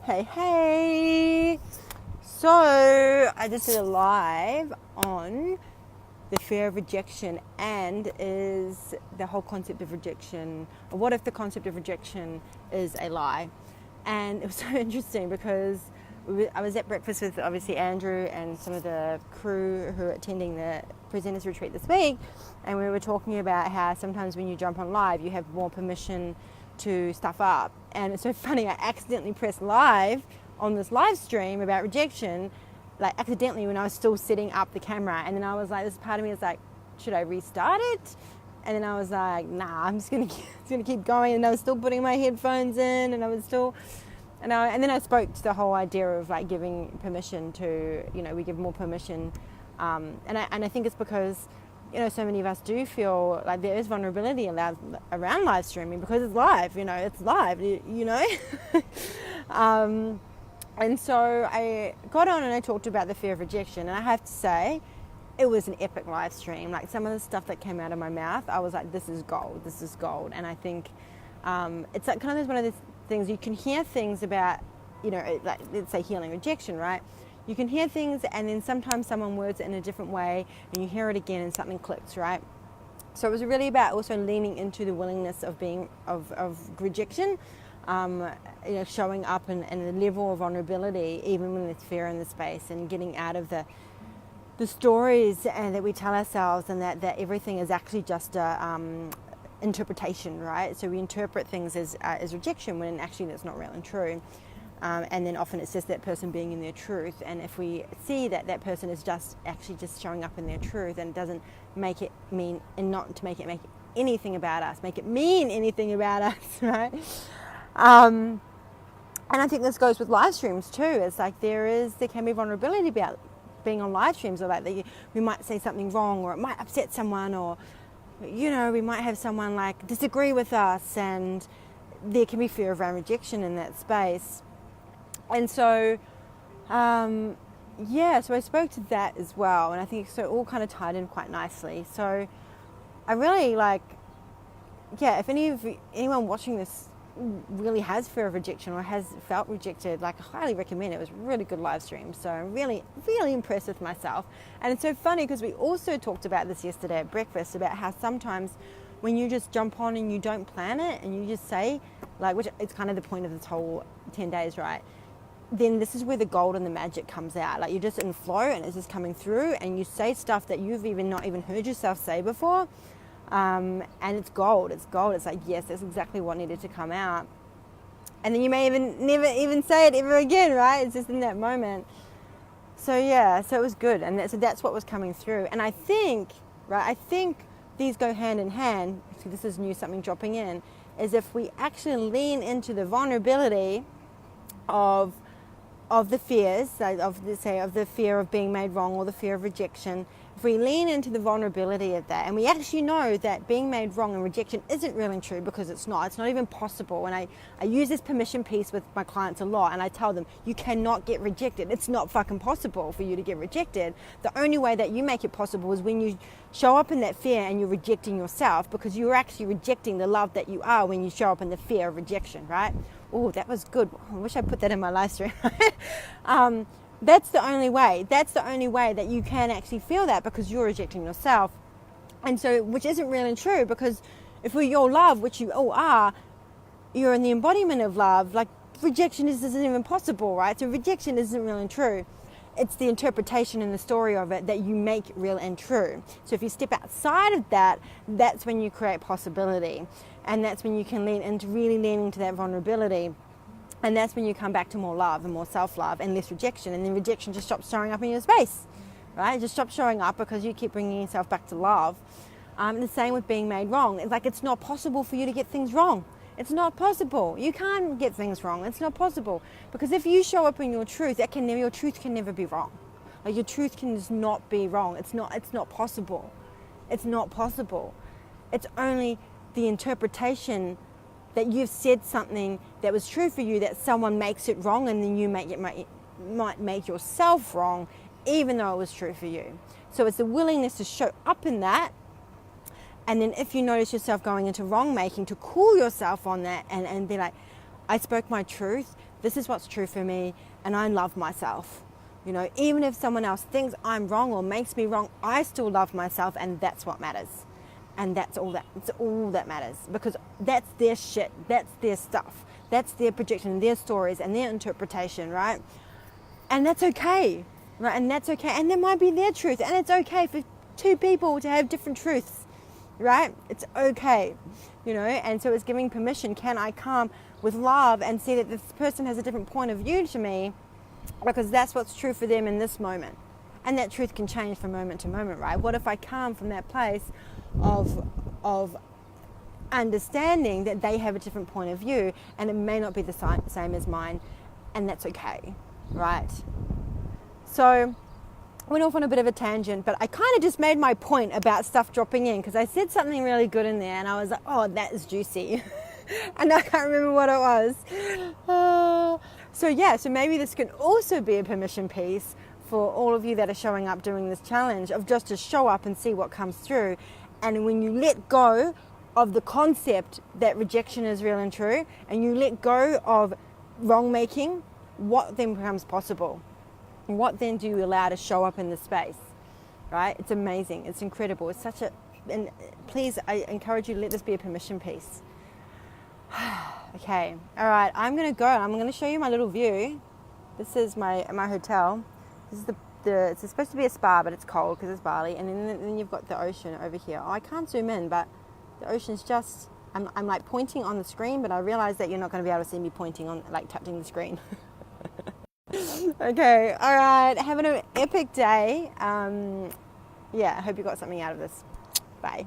Hey. So I just did a live on the fear of rejection and is the whole concept of rejection, or what if the concept of rejection is a lie? And it was so interesting because I was at breakfast with obviously Andrew and some of the crew who are attending the presenters retreat this week, and we were talking about how sometimes when you jump on live you have more permission to stuff up. And it's so funny, I accidentally pressed live on this live stream about rejection, like accidentally when I was still setting up the camera, and then I was like, this part of me is like, should I restart it? And then I was like, nah, I'm just gonna keep going. And I was still putting my headphones in, and I was still, and then I spoke to the whole idea of like giving permission to, we give more permission, and I think it's because, so many of us do feel like there is vulnerability around live streaming because it's live, it's live, and so I got on and I talked about the fear of rejection, and I have to say, it was an epic live stream. Like some of the stuff that came out of my mouth, I was like, this is gold. And I think it's like kind of one of those things, you can hear things about, like let's say healing rejection, right? You can hear things and then sometimes someone words it in a different way and you hear it again and something clicks, right? So it was really about also leaning into the willingness of being, of rejection, showing up and the level of vulnerability, even when there's fear in the space, and getting out of the stories and that we tell ourselves, and that everything is actually just a interpretation, right? So we interpret things as rejection when actually that's not real and true. And then often it's just that person being in their truth. And if we see that person is just showing up in their truth, and doesn't make it mean, and not to make it anything about us, make it mean anything about us, right? And I think this goes with live streams too. It's like there can be vulnerability about being on live streams, or like we might say something wrong, or it might upset someone, or we might have someone like disagree with us, and there can be fear around rejection in that space. And so so I spoke to that as well, and I think so it all kind of tied in quite nicely. So I really if anyone watching this really has fear of rejection or has felt rejected, I highly recommend it. It was a really good live stream, so I'm really, really impressed with myself. And it's so funny because we also talked about this yesterday at breakfast, about how sometimes when you just jump on and you don't plan it and you just say, which it's kind of the point of this whole 10 days, right? Then this is where the gold and the magic comes out. You're just in flow and it's just coming through, and you say stuff that you've not even heard yourself say before. And it's gold. It's like, yes, that's exactly what needed to come out. And then you may never even say it ever again, right? It's just in that moment. So so it was good. And that's what was coming through. And I think these go hand in hand. So this is new, something dropping in, is if we actually lean into the vulnerability of the fears, of the fear of being made wrong or the fear of rejection. If we lean into the vulnerability of that, and we actually know that being made wrong and rejection isn't really true, because it's not even possible. And I use this permission piece with my clients a lot, and I tell them, you cannot get rejected. It's not fucking possible for you to get rejected. The only way that you make it possible is when you show up in that fear and you're rejecting yourself, because you're actually rejecting the love that you are when you show up in the fear of rejection, right? Oh, that was good. I wish I put that in my live stream. That's the only way. That's the only way that you can actually feel that, because you're rejecting yourself. And so, which isn't really true, because if we're your love, which you all are, you're in the embodiment of love, rejection isn't even possible, right? So rejection isn't really true. It's the interpretation and the story of it that you make real and true. So if you step outside of that, that's when you create possibility. And that's when you can really lean into that vulnerability. And that's when you come back to more love and more self-love and less rejection. And then rejection just stops showing up in your space, right? It just stops showing up because you keep bringing yourself back to love. The same with being made wrong. It's not possible for you to get things wrong. It's not possible. You can't get things wrong. It's not possible. Because if you show up in your truth, your truth can never be wrong. Your truth can just not be wrong. It's not possible. It's not possible. It's only the interpretation that you've said something that was true for you, that someone makes it wrong, and then you might make yourself wrong, even though it was true for you. So it's the willingness to show up in that, and then if you notice yourself going into wrong making, to call yourself on that and be like, I spoke my truth. this is what's true for me, and I love myself. You know, even if someone else thinks I'm wrong or makes me wrong, I still love myself, and that's what matters. And it's all that matters, because that's their shit, that's their stuff, that's their projection, their stories, and their interpretation, right? And that's okay, right? And that's okay. And there might be their truth, and it's okay for two people to have different truths, right? It's okay, you know. And so it's giving permission. Can I come with love and see that this person has a different point of view to me, because that's what's true for them in this moment. And that truth can change from moment to moment, right? What if I come from that place of understanding that they have a different point of view, and it may not be the same as mine, and that's okay, right? So went off on a bit of a tangent, but I kind of just made my point about stuff dropping in, because I said something really good in there, and I was like, oh, that is juicy. And I can't remember what it was. So maybe this can also be a permission piece for all of you that are showing up doing this challenge, of just to show up and see what comes through. And when you let go of the concept that rejection is real and true, and you let go of wrong making, what then becomes possible? What then do you allow to show up in the space, right? It's amazing. It's incredible. It's such a, and please, I encourage you to let this be a permission piece. Okay, all right, I'm going to go. I'm going to show you my little view. This is my hotel. This is it's supposed to be a spa, but it's cold because it's Bali. And then you've got the ocean over here. Oh, I can't zoom in, but the ocean's just, I'm like pointing on the screen, but I realize that you're not going to be able to see me pointing on, like touching the screen. Okay, all right, have an epic day. I hope you got something out of this. Bye.